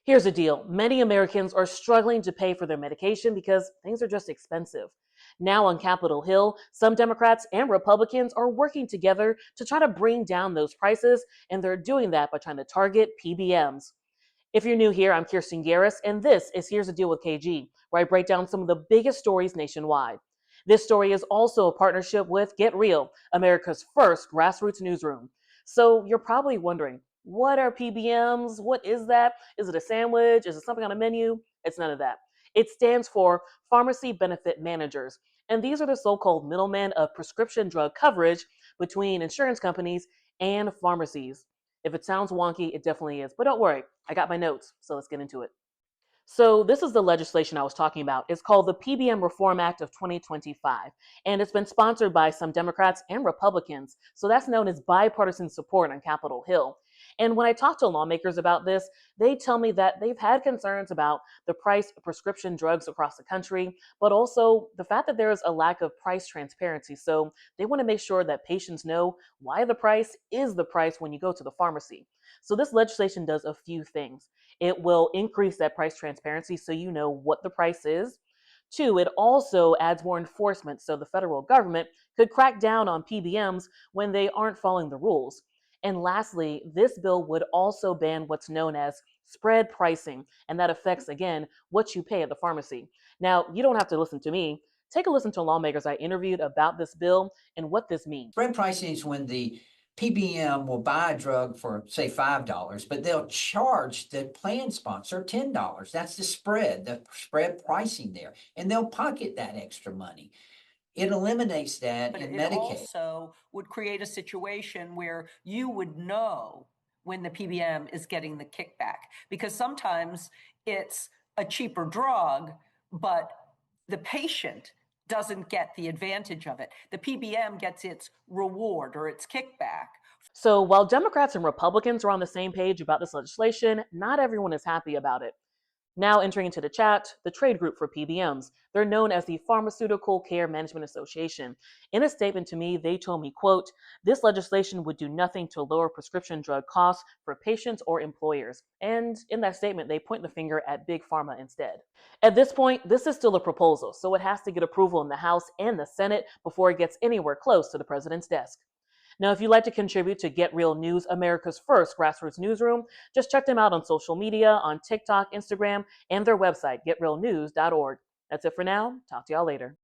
Here's the deal. Many Americans are struggling to pay for their medication because things are just expensive. Now on Capitol Hill, some Democrats and Republicans are working together to try to bring down those prices, and they're doing that by trying to target PBMs. If you're new here, I'm Kirsten Garris, and this is Here's the Deal with KG, where I break down some of the biggest stories nationwide. This story is also a partnership with Get Real, America's first grassroots newsroom. So you're probably wondering, what are PBMs? What is that? Is it a sandwich? Is it something on a menu? It's none of that. It stands for Pharmacy Benefit Managers, and these are the so-called middlemen of prescription drug coverage between insurance companies and pharmacies. If it sounds wonky, it definitely is. But don't worry, I got my notes, so let's get into it. So, this is the legislation I was talking about. It's called the PBM Reform Act of 2025, and it's been sponsored by some Democrats and Republicans. So, that's known as bipartisan support on Capitol Hill. And when I talk to lawmakers about this, they tell me that they've had concerns about the price of prescription drugs across the country, but also the fact that there is a lack of price transparency. So, they want to make sure that patients know why the price is the price when you go to the pharmacy. So, this legislation does a few things. It will increase that price transparency so you know what the price is. Two, it also adds more enforcement so the federal government could crack down on PBMs when they aren't following the rules. And lastly, this bill would also ban what's known as spread pricing, and that affects, again, what you pay at the pharmacy. Now, you don't have to listen to me. Take a listen to lawmakers I interviewed about this bill and what this means. Spread pricing is when the PBM will buy a drug for, say, $5, but they'll charge the plan sponsor $10. That's the spread pricing there. And they'll pocket that extra money. It eliminates that But in it Medicaid. also would create a situation where you would know when the PBM is getting the kickback, because sometimes it's a cheaper drug, but the patient doesn't get the advantage of it. The PBM gets its reward or its kickback. So while Democrats and Republicans are on the same page about this legislation, not everyone is happy about it. Now entering into the chat, the trade group for PBMs. They're known as the Pharmaceutical Care Management Association. In a statement to me, they told me, quote, this legislation would do nothing to lower prescription drug costs for patients or employers. And in that statement, they point the finger at Big Pharma instead. At this point, this is still a proposal, so it has to get approval in the House and the Senate before it gets anywhere close to the president's desk. Now, if you'd like to contribute to Get Real News, America's first grassroots newsroom, just check them out on social media, on TikTok, Instagram, and their website, getrealnews.org. That's it for now. Talk to y'all later.